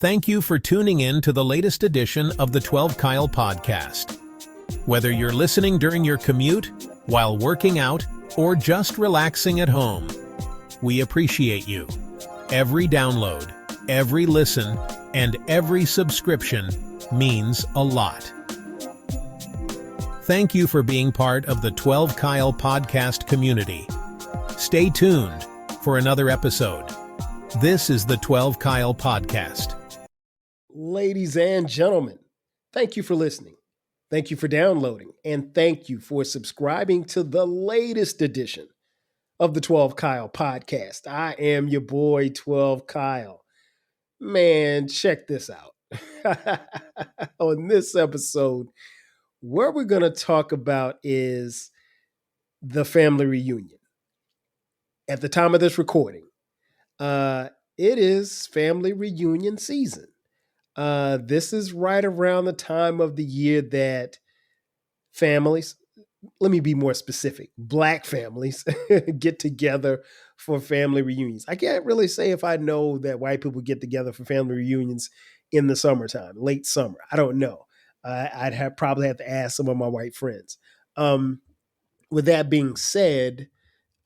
Thank you for tuning in to the latest edition of the 12 Kyle podcast. Whether you're listening during your commute, while working out, or just relaxing at home, we appreciate you. Every download, every listen, and every subscription means a lot. Thank you for being part of the 12 Kyle podcast community. Stay tuned for another episode. This is the 12 Kyle podcast. Ladies and gentlemen, thank you for listening. Thank you for downloading, and thank you for subscribing to the latest edition of the 12 Kyle podcast. I am your boy, 12 Kyle. Man, check this out. On this episode, what we're going to talk about is the family reunion. At the time of this recording, it is family reunion season. This is right around the time of the year that families, let me be more specific, Black families get together for family reunions. I can't really say if I know that white people get together for family reunions in the summertime, late summer. I don't know. I'd probably have to ask some of my white friends. With that being said,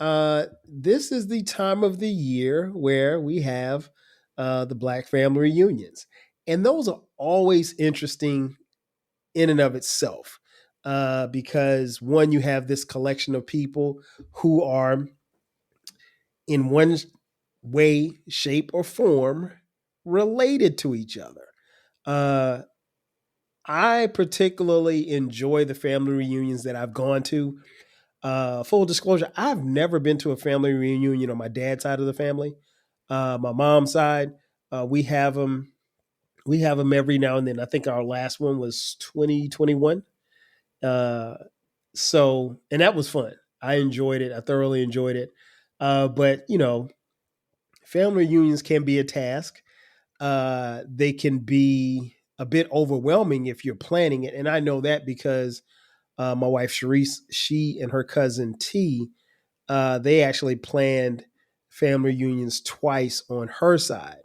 this is the time of the year where we have the Black family reunions. And those are always interesting in and of itself because, one, you have this collection of people who are in one way, shape, or form related to each other. I particularly enjoy the family reunions that I've gone to. Full disclosure, I've never been to a family reunion on my dad's side of the family. My mom's side, we have them. We have them every now and then. I think our last one was 2021. And that was fun. I enjoyed it. I thoroughly enjoyed it. But, family reunions can be a task. They can be a bit overwhelming if you're planning it. And I know that because my wife, Sharice, she and her cousin T, they actually planned family reunions twice on her side.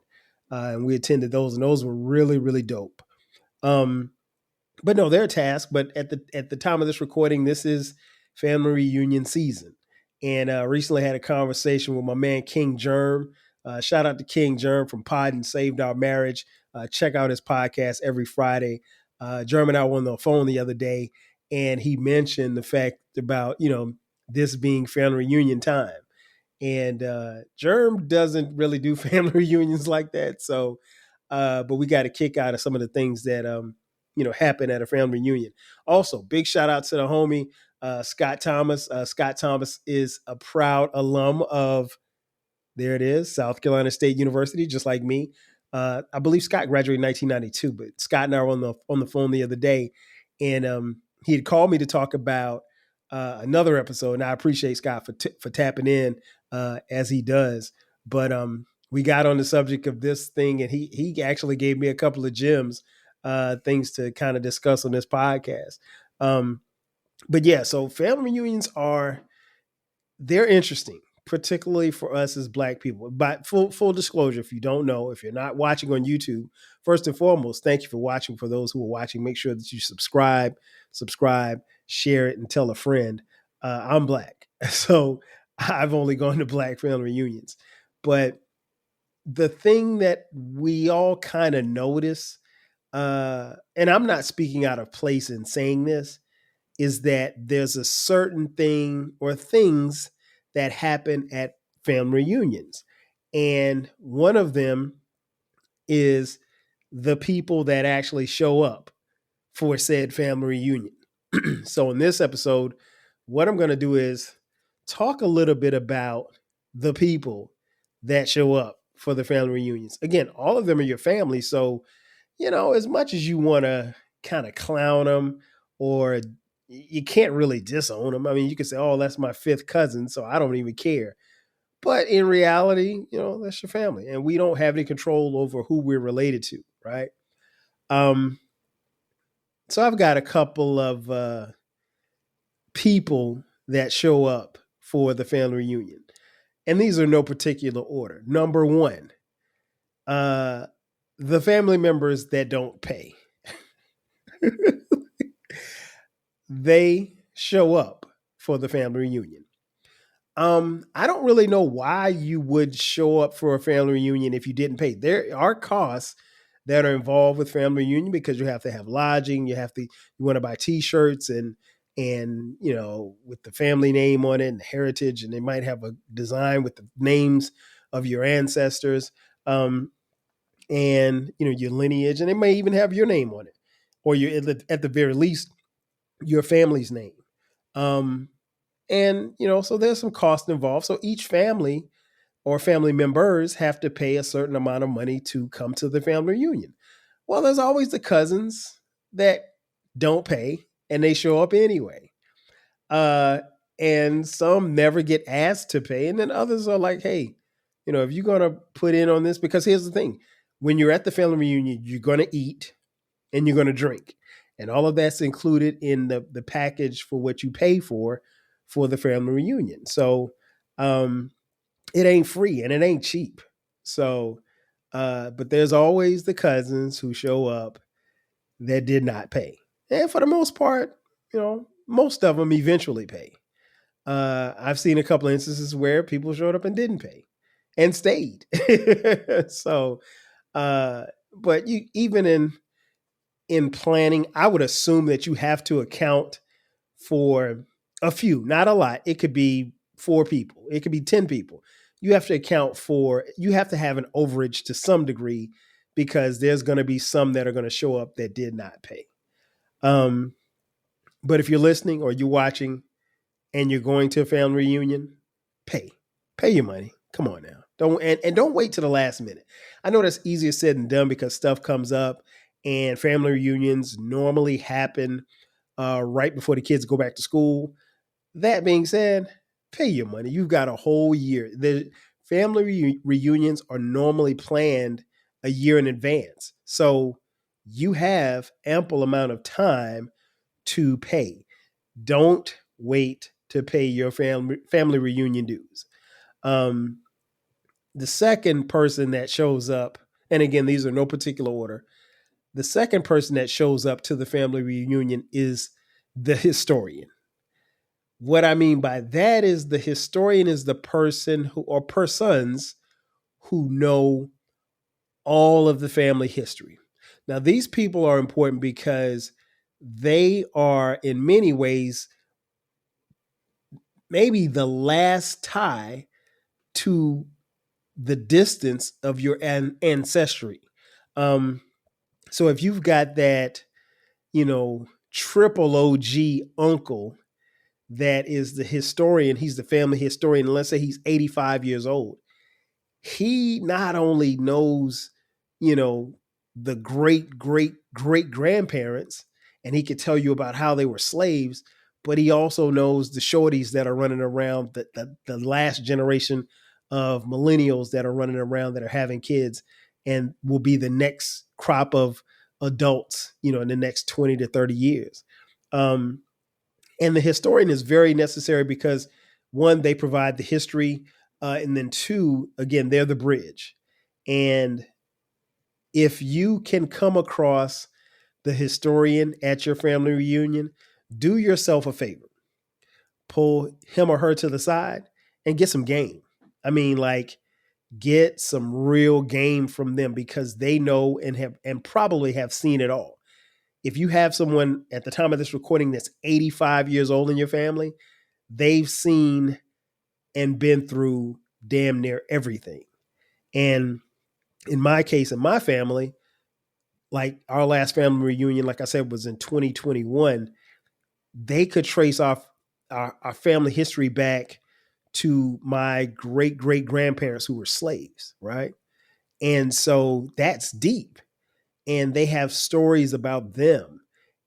And we attended those, and those were really, really dope. But no, they're a task. But at the time of this recording, this is family reunion season, and recently had a conversation with my man King Germ. Shout out to King Germ from Pod and Saved Our Marriage. Check out his podcast every Friday. Germ and I were on the phone the other day, and he mentioned the fact about this being family reunion time. And Germ doesn't really do family reunions like that. So, but we got a kick out of some of the things that happen at a family reunion. Also, big shout out to the homie Scott Thomas. Scott Thomas is a proud alum of, there it is, South Carolina State University, just like me. I believe Scott graduated in 1992, but Scott and I were on the phone the other day, and he had called me to talk about another episode, and I appreciate Scott for tapping in as he does. But we got on the subject of this thing, and he actually gave me a couple of gems, things to kind of discuss on this podcast. But yeah, so family reunions they're interesting, particularly for us as Black people. But full disclosure, if you don't know, if you're not watching on YouTube, first and foremost, thank you for watching. For those who are watching, make sure that you subscribe, share it, and tell a friend. I'm Black, so I've only gone to Black family reunions. But the thing that we all kind of notice, and I'm not speaking out of place in saying this, is that there's a certain thing or things that happen at family reunions. And one of them is the people that actually show up for said family reunion. So in this episode, what I'm going to do is talk a little bit about the people that show up for the family reunions. Again, all of them are your family. So, as much as you want to kind of clown them, or you can't really disown them. I mean, you could say, oh, that's my fifth cousin, so I don't even care. But in reality, that's your family. And we don't have any control over who we're related to, right? So I've got a couple of people that show up for the family reunion. And these are no particular order. Number one, the family members that don't pay, they show up for the family reunion. I don't really know why you would show up for a family reunion if you didn't pay. There are costs that are involved with family reunion because you have to have lodging, you want to buy T-shirts and with the family name on it and heritage, and they might have a design with the names of your ancestors, and your lineage, and they may even have your name on it, or at the very least your family's name. And so there's some cost involved. So each family or family members have to pay a certain amount of money to come to the family reunion. Well, there's always the cousins that don't pay and they show up anyway. And some never get asked to pay. And then others are like, hey, if you're going to put in on this, because here's the thing, when you're at the family reunion, you're going to eat and you're going to drink. And all of that's included in the package for what you pay for the family reunion. So it ain't free and it ain't cheap. So, but there's always the cousins who show up that did not pay. And for the most part, most of them eventually pay. I've seen a couple of instances where people showed up and didn't pay and stayed. So, but even in planning, I would assume that you have to account for a few, not a lot. It could be 4 people. It could be 10 people. You have to have an overage to some degree because there's going to be some that are going to show up that did not pay. But if you're listening or you're watching and you're going to a family reunion, pay your money. Come on now. Don't wait to the last minute. I know that's easier said than done because stuff comes up, and family reunions normally happen right before the kids go back to school. That being said, pay your money. You've got a whole year. The family reunions are normally planned a year in advance. So you have ample amount of time to pay. Don't wait to pay your family reunion dues. The second person that shows up, and again, these are no particular order, the second person that shows up to the family reunion is the historian. What I mean by that is the historian is the person who, or persons who know all of the family history. Now, these people are important because they are in many ways maybe the last tie to the distance of your ancestry. So if you've got that, triple OG uncle that is the historian, he's the family historian, and let's say he's 85 years old, he not only knows, the great, great, great grandparents, and he could tell you about how they were slaves, but he also knows the shorties that are running around, the last generation of millennials that are running around that are having kids and will be the next crop of adults, in the next 20 to 30 years. And the historian is very necessary because 1, they provide the history, and then 2, again, they're the bridge. And if you can come across the historian at your family reunion, do yourself a favor. Pull him or her to the side and get some game. I mean, get some real game from them because they know and probably have seen it all. If you have someone at the time of this recording that's 85 years old in your family, they've seen and been through damn near everything. And in my case, in my family, like our last family reunion, like I said, was in 2021, they could trace our family history back to my great great grandparents who were slaves, right? And so that's deep. And they have stories about them.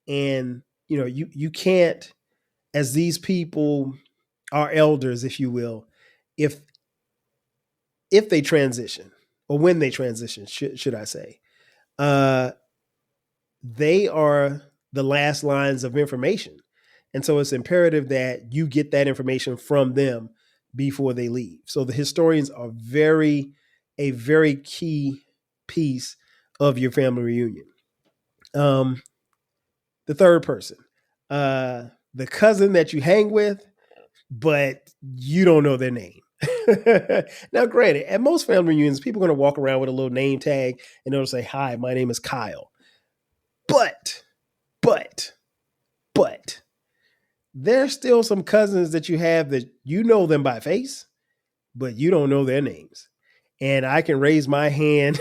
And you can't, as these people are elders, if you will, if they transition, or when they transition, should I say, they are the last lines of information. And so it's imperative that you get that information from them before they leave. So the historians are a very key piece of your family reunion. The third person, the cousin that you hang with, but you don't know their name. Now, granted, at most family reunions, people are going to walk around with a little name tag and they'll say, "Hi, my name is Kyle." But, but, there's still some cousins that you have that you know them by face, but you don't know their names. And I can raise my hand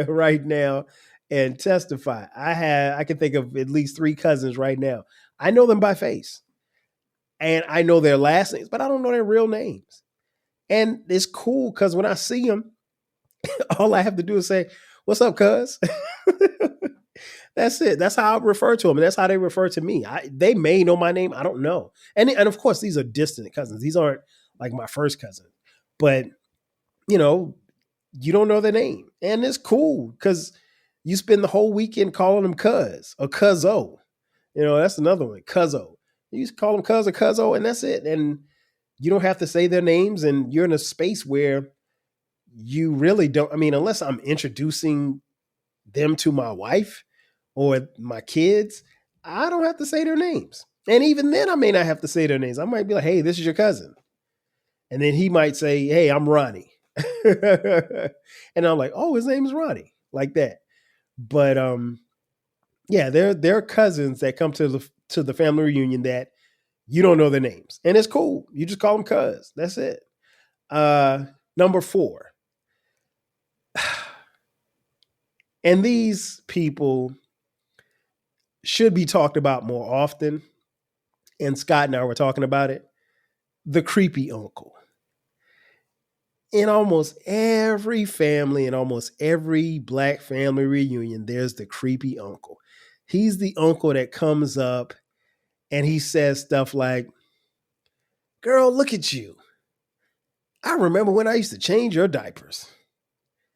right now and testify. I can think of at least 3 cousins right now. I know them by face. And I know their last names, but I don't know their real names. And it's cool because when I see them, all I have to do is say, "What's up, cuz?" That's it. That's how I refer to them. And that's how they refer to me. They may know my name. I don't know. And of course, these are distant cousins. These aren't like my first cousin. But, you don't know their name. And it's cool because you spend the whole weekend calling them cuz or cuzzo. That's another one, cuzzo. You just call them cuz or cuzzo, and that's it. And you don't have to say their names. And you're in a space where you really don't. I mean, unless I'm introducing them to my wife or my kids, I don't have to say their names. And even then, I may not have to say their names. I might be like, "Hey, this is your cousin." And then he might say, "Hey, I'm Ronnie." And I'm like, "Oh, his name is Ronnie," like that. But yeah, there are cousins that come to the family reunion that you don't know their names. And it's cool. You just call them cuz. That's it. Number 4. And these people should be talked about more often. And Scott and I were talking about it. The creepy uncle. In almost every family, in almost every Black family reunion, there's the creepy uncle. He's the uncle that comes up and he says stuff like, "Girl, look at you. I remember when I used to change your diapers.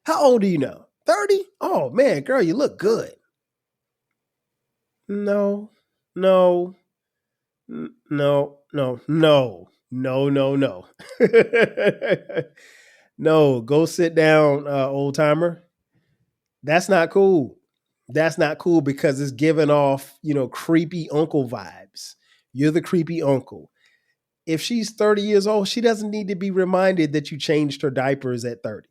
How old are you now? 30? Oh man, girl, you look good." No. No. No, go sit down, old timer. That's not cool. That's not cool because it's giving off, creepy uncle vibes. You're the creepy uncle. If she's 30 years old, she doesn't need to be reminded that you changed her diapers at 30.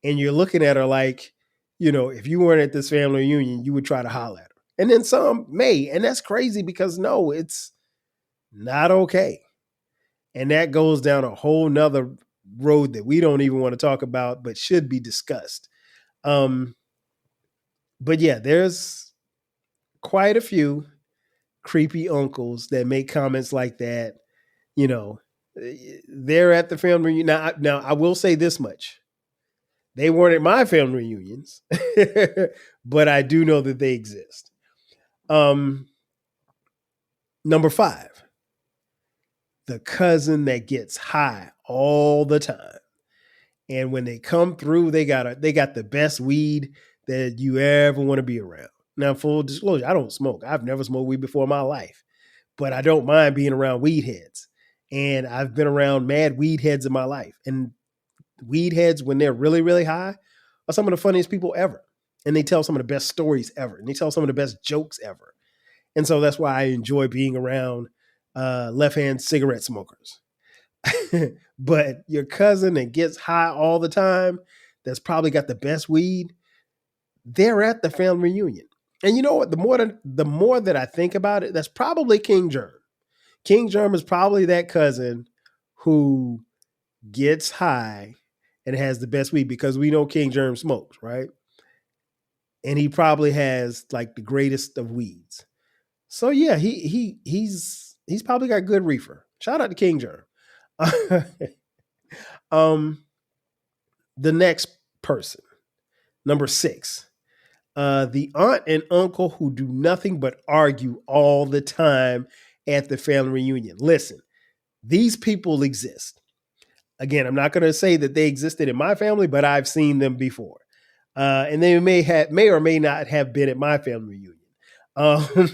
And you're looking at her like, if you weren't at this family reunion, you would try to holler at her. And then some may. And that's crazy because no, it's not okay. And that goes down a whole nother road that we don't even want to talk about, but should be discussed. But yeah, there's quite a few creepy uncles that make comments like that. They're at the family reunion. Now, I will say this much. They weren't at my family reunions, but I do know that they exist. Number 5, the cousin that gets high all the time. And when they come through, they got the best weed that you ever want to be around. Now, full disclosure, I don't smoke. I've never smoked weed before in my life, but I don't mind being around weed heads. And I've been around mad weed heads in my life. And weed heads, when they're really, really high, are some of the funniest people ever. And they tell some of the best stories ever. And they tell some of the best jokes ever. And so that's why I enjoy being around left-hand cigarette smokers. But your cousin that gets high all the time, that's probably got the best weed, they're at the family reunion. And you know what? The more that I think about it, that's probably King Germ. King Germ is probably that cousin who gets high and has the best weed because we know King Germ smokes, right? And he probably has like the greatest of weeds. So yeah, he's probably got good reefer. Shout out to King Germ. The next person, number 6, the aunt and uncle who do nothing but argue all the time at the family reunion. Listen, these people exist. Again, I'm not going to say that they existed in my family, but I've seen them before. And they may or may not have been at my family reunion.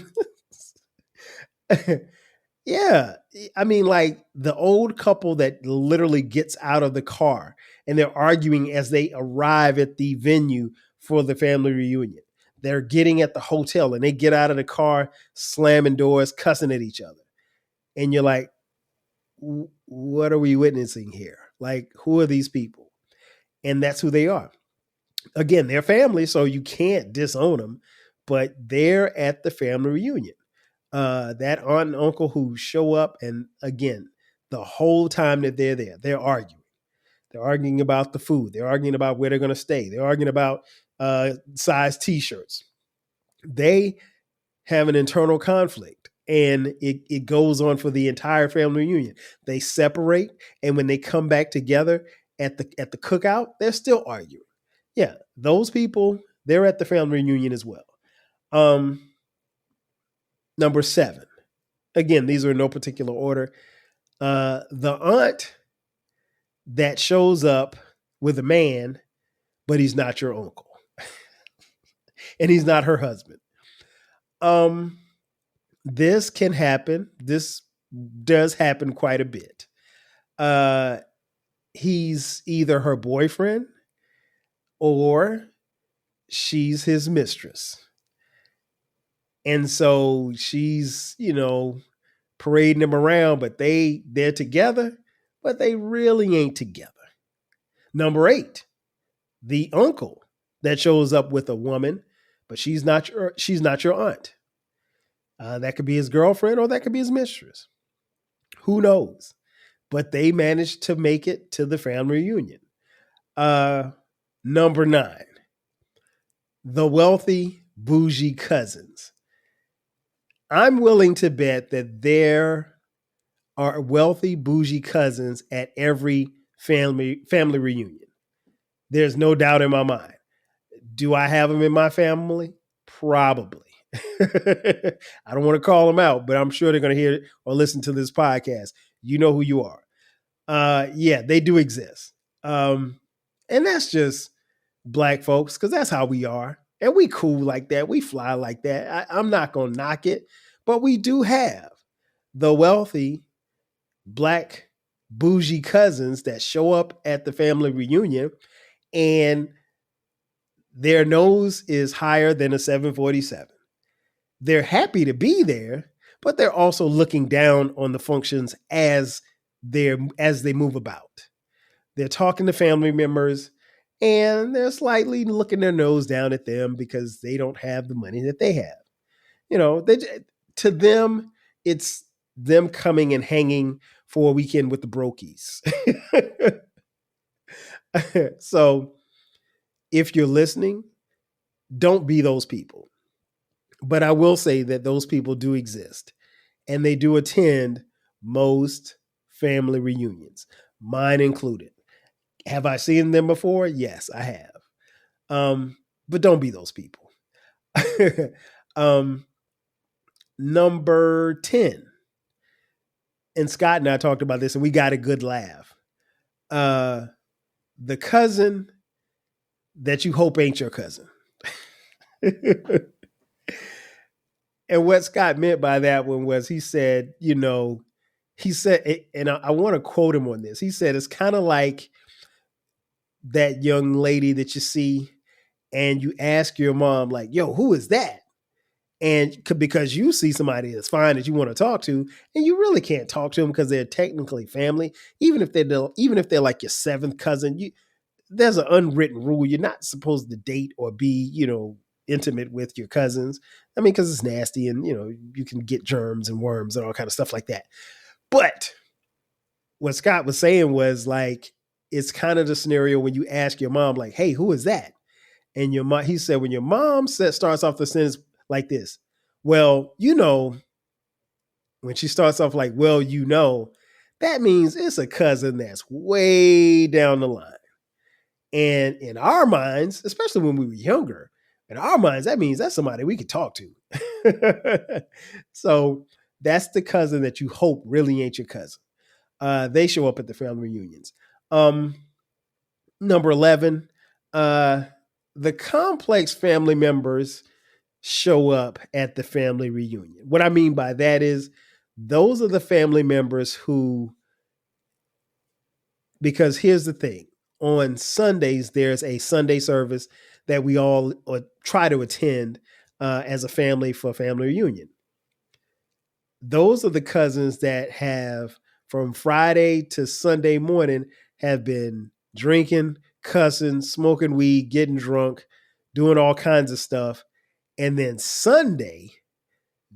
Yeah. I mean, like the old couple that literally gets out of the car and they're arguing as they arrive at the venue for the family reunion. They're getting at the hotel and they get out of the car, slamming doors, cussing at each other. And you're like, what are we witnessing here? Like, who are these people? And that's who they are. Again, they're family, so you can't disown them, but they're at the family reunion. That aunt and uncle who show up, and again, the whole time that they're there, they're arguing. They're arguing about the food. They're arguing about where they're going to stay. They're arguing about size T-shirts. They have an internal conflict, and it goes on for the entire family reunion. They separate, and when they come back together at the cookout, they're still arguing. Yeah, those people, they're at the family reunion as well. Number 7. Again, these are in no particular order. The aunt that shows up with a man, but he's not your uncle. And he's not her husband. This can happen. This does happen quite a bit. He's either her boyfriend or she's his mistress. And so she's, parading him around, but they're together, but they really ain't together. Number 8, the uncle that shows up with a woman, but she's not your aunt. That could be his girlfriend or that could be his mistress. Who knows? But they managed to make it to the family reunion. Number 9, the wealthy bougie cousins. I'm willing to bet that there are wealthy bougie cousins at every family reunion. There's no doubt in my mind. Do I have them in my family? Probably. I don't want to call them out, but I'm sure they're going to hear or listen to this podcast. You know who you are. Yeah, they do exist. And that's just Black folks, because that's how we are. And we cool like that. We fly like that. I'm not going to knock it, but we do have the wealthy Black bougie cousins that show up at the family reunion and their nose is higher than a 747. They're happy to be there, but they're also looking down on the functions as they move about. They're talking to family members and they're slightly looking their nose down at them because they don't have the money that they have. To them, it's them coming and hanging for a weekend with the brokies. So if you're listening, don't be those people. But I will say that those people do exist and they do attend most family reunions, mine included. Have I seen them before? Yes, I have. But don't be those people. Number 10. And Scott and I talked about this and we got a good laugh. The cousin that you hope ain't your cousin. And what Scott meant by that one was he said, and I want to quote him on this. He said, it's kind of like that young lady that you see and you ask your mom, like, yo, who is that? And because you see somebody that's fine that you want to talk to, and you really can't talk to them because they're technically family, even if they're like your 7th cousin, there's an unwritten rule. You're not supposed to date or be, intimate with your cousins. I mean, because it's nasty and, you can get germs and worms and all kind of stuff like that. But what Scott was saying was like, it's kind of the scenario when you ask your mom, like, hey, who is that? And your mom, he said, when your mom starts off the sentence like this, well, when she starts off like, well, that means it's a cousin that's way down the line. And in our minds, especially when we were younger, in our minds, that means that's somebody we could talk to. So that's the cousin that you hope really ain't your cousin. They show up at the family reunions. Number 11, the complex family members show up at the family reunion. What I mean by that is those are the family members who, because here's the thing, on Sundays, there's a Sunday service that we all try to attend as a family for a family reunion. Those are the cousins that have from Friday to Sunday morning have been drinking, cussing, smoking weed, getting drunk, doing all kinds of stuff. And then Sunday,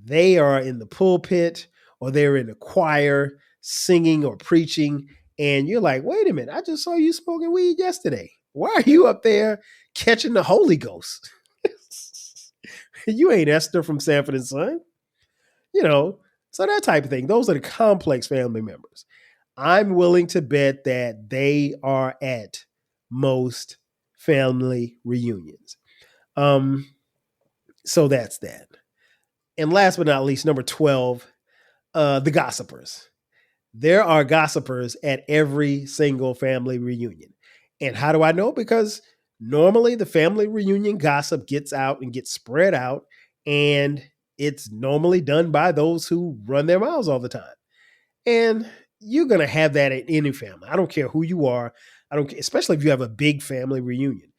they are in the pulpit or they're in the choir singing or preaching. And you're like, wait a minute, I just saw you smoking weed yesterday. Why are you up there catching the Holy Ghost? You ain't Esther from Sanford and Son. So that type of thing. Those are the complex family members. I'm willing to bet that they are at most family reunions. So that's that. And last but not least, number 12, the gossipers. There are gossipers at every single family reunion. And how do I know? Because normally the family reunion gossip gets out and gets spread out, and it's normally done by those who run their mouths all the time. And you're going to have that at any family. I don't care who you are. I don't care, especially if you have a big family reunion.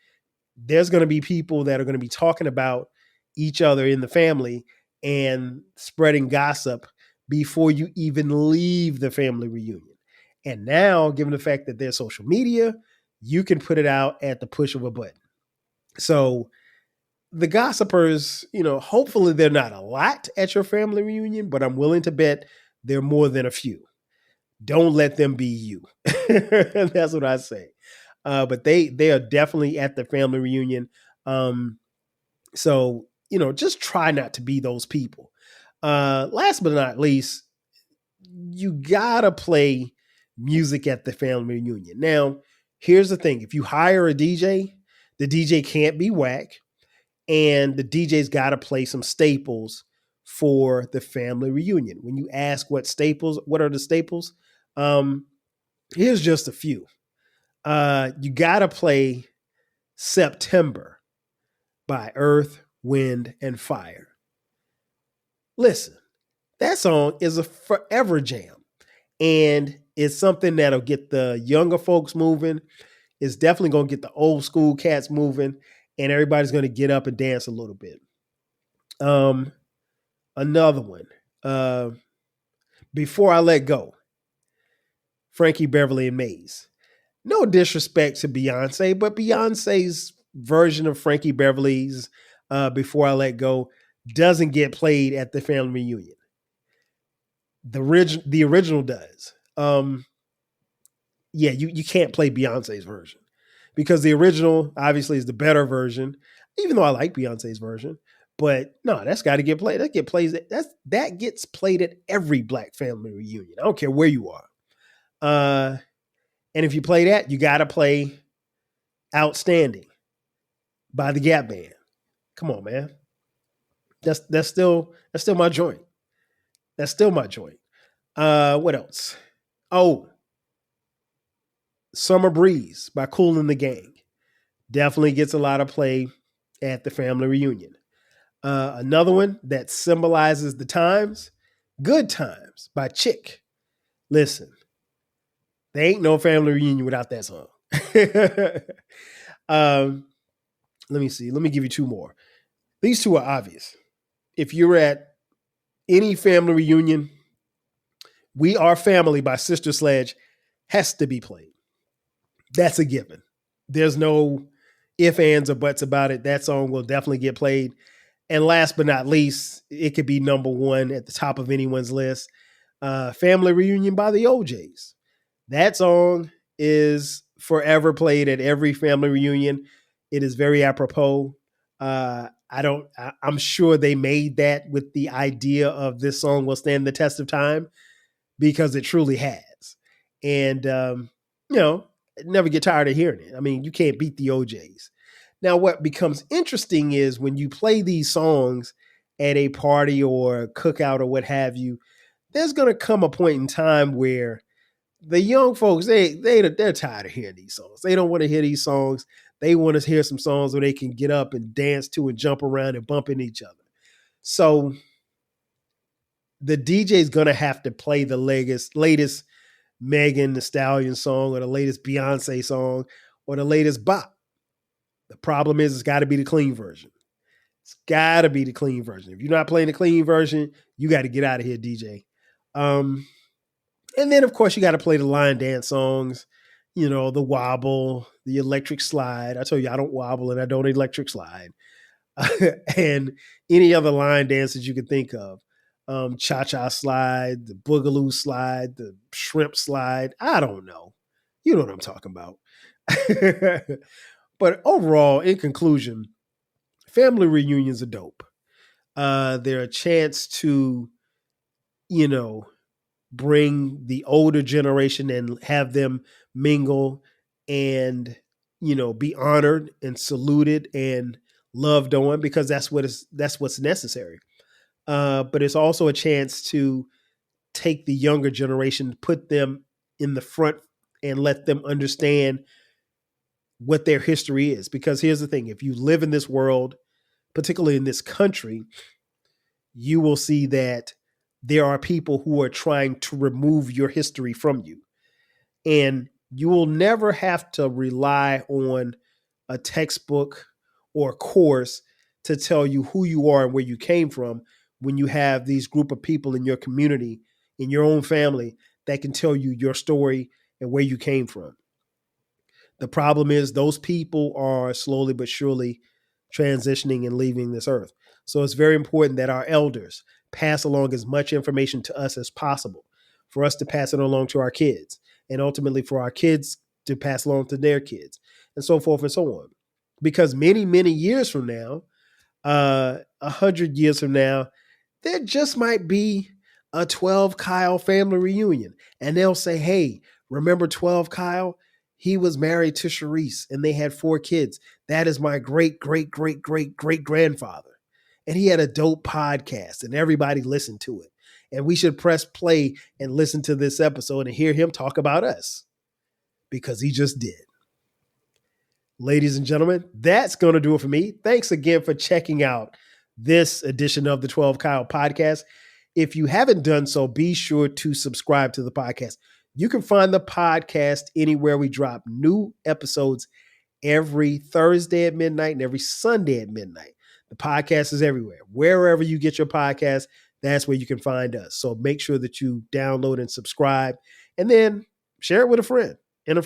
There's going to be people that are going to be talking about each other in the family and spreading gossip before you even leave the family reunion. And now, given the fact that there's social media, you can put it out at the push of a button. So the gossipers, hopefully they're not a lot at your family reunion, but I'm willing to bet they're more than a few. Don't let them be you. That's what I say. But they are definitely at the family reunion. So, just try not to be those people. Last but not least, you gotta play music at the family reunion. Now, here's the thing. If you hire a DJ, the DJ can't be whack, and the DJ's gotta play some staples for the family reunion. When you ask what are the staples? Here's just a few. You gotta play September by Earth, Wind, and Fire. Listen, that song is a forever jam, and it's something that'll get the younger folks moving. It's definitely going to get the old school cats moving, and everybody's going to get up and dance a little bit. Another one, Before I Let Go, Frankie Beverly and Maze. No disrespect to Beyonce, but Beyonce's version of Frankie Beverly's Before I Let Go doesn't get played at the family reunion. The original does. You can't play Beyonce's version because the original obviously is the better version, even though I like Beyonce's version. But no, that's got to get played. That gets played at every Black family reunion. I don't care where you are. And if you play that, you got to play Outstanding by the Gap Band. Come on, man. That's still my joint. That's still my joint. What else? Oh, Summer Breeze by Kool and the Gang. Definitely gets a lot of play at the family reunion. Another one that symbolizes the times, Good Times by Chick. Listen, there ain't no family reunion without that song. Let me see. Let me give you two more. These two are obvious. If you're at any family reunion, We Are Family by Sister Sledge has to be played. That's a given. There's no ifs, ands, or buts about it. That song will definitely get played. And last but not least, it could be number one at the top of anyone's list. Family Reunion by the OJs. That song is forever played at every family reunion. It is very apropos. I'm sure they made that with the idea of this song will stand the test of time because it truly has. And, never get tired of hearing it. I mean, you can't beat the OJs. Now, what becomes interesting is when you play these songs at a party or a cookout or what have you, there's going to come a point in time where the young folks, they're tired of hearing these songs. They don't want to hear these songs. They want to hear some songs where they can get up and dance to and jump around and bump into each other. So the DJ is going to have to play the latest Megan Thee Stallion song or the latest Beyonce song or the latest bop. The problem is it's got to be the clean version. It's got to be the clean version. If you're not playing the clean version, you got to get out of here, DJ. And then, of course, you got to play the line dance songs, you know, the wobble, the electric slide. I told you I don't wobble and I don't electric slide. And any other line dances you can think of. Cha-cha slide, the boogaloo slide, the shrimp slide. I don't know. You know what I'm talking about. But overall, in conclusion, family reunions are dope. They're a chance to, you know, bring the older generation and have them mingle and, you know, be honored and saluted and loved on, because that's what's necessary. But it's also a chance to take the younger generation, put them in the front and let them understand what their history is. Because here's the thing, if you live in this world, particularly in this country, you will see that there are people who are trying to remove your history from you. And you will never have to rely on a textbook or a course to tell you who you are and where you came from when you have these group of people in your community, in your own family, that can tell you your story and where you came from. The problem is those people are slowly but surely transitioning and leaving this earth. So it's very important that our elders pass along as much information to us as possible, for us to pass it along to our kids, and ultimately for our kids to pass along to their kids, and so forth and so on. Because many, many years from now, 100 years from now, there just might be a 12 Kyle family reunion. And they'll say, hey, remember 12 Kyle? He was married to Sharice and they had 4 kids. That is my great, great, great, great, great grandfather. And he had a dope podcast and everybody listened to it. And we should press play and listen to this episode and hear him talk about us, because he just did. Ladies and gentlemen, that's going to do it for me. Thanks again for checking out this edition of the 12 Kyle podcast. If you haven't done so, be sure to subscribe to the podcast. You can find the podcast anywhere we drop new episodes every Thursday at midnight and every Sunday at midnight. The podcast is everywhere. Wherever you get your podcast, that's where you can find us. So make sure that you download and subscribe, and then share it with a friend and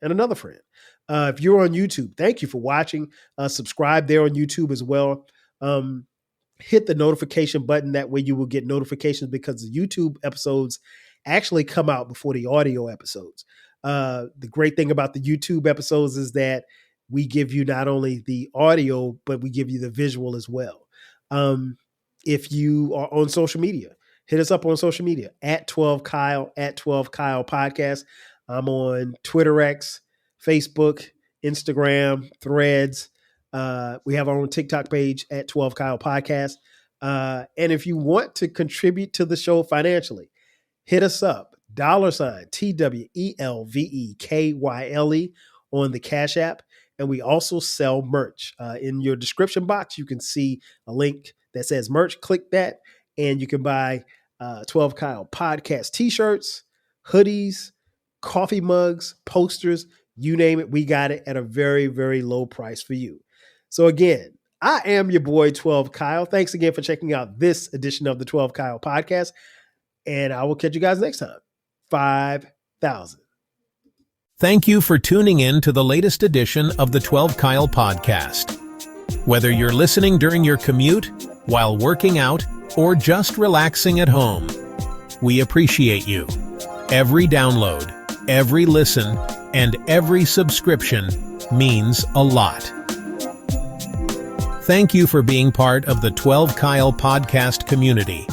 another friend. If you're on YouTube, thank you for watching. Subscribe there on YouTube as well. Hit the notification button. That way you will get notifications, because the YouTube episodes actually come out before the audio episodes. The great thing about the YouTube episodes is that we give you not only the audio, but we give you the visual as well. If you are on social media, hit us up on social media at 12 Kyle, at 12 Kyle Podcast. I'm on Twitter X, Facebook, Instagram, Threads. We have our own TikTok page at 12 Kyle Podcast. And if you want to contribute to the show financially, hit us up, $TWELVEKYLE on the Cash App. And we also sell merch. In your description box, you can see a link that says merch. Click that, and you can buy 12 Kyle Podcast t-shirts, hoodies, coffee mugs, posters, you name it. We got it at a very, very low price for you. So again, I am your boy 12 Kyle. Thanks again for checking out this edition of the 12 Kyle Podcast. And I will catch you guys next time. 5,000. Thank you for tuning in to the latest edition of the 12 Kyle Podcast. Whether you're listening during your commute, while working out, or just relaxing at home, we appreciate you. Every download, every listen, and every subscription means a lot. Thank you for being part of the 12 Kyle Podcast community.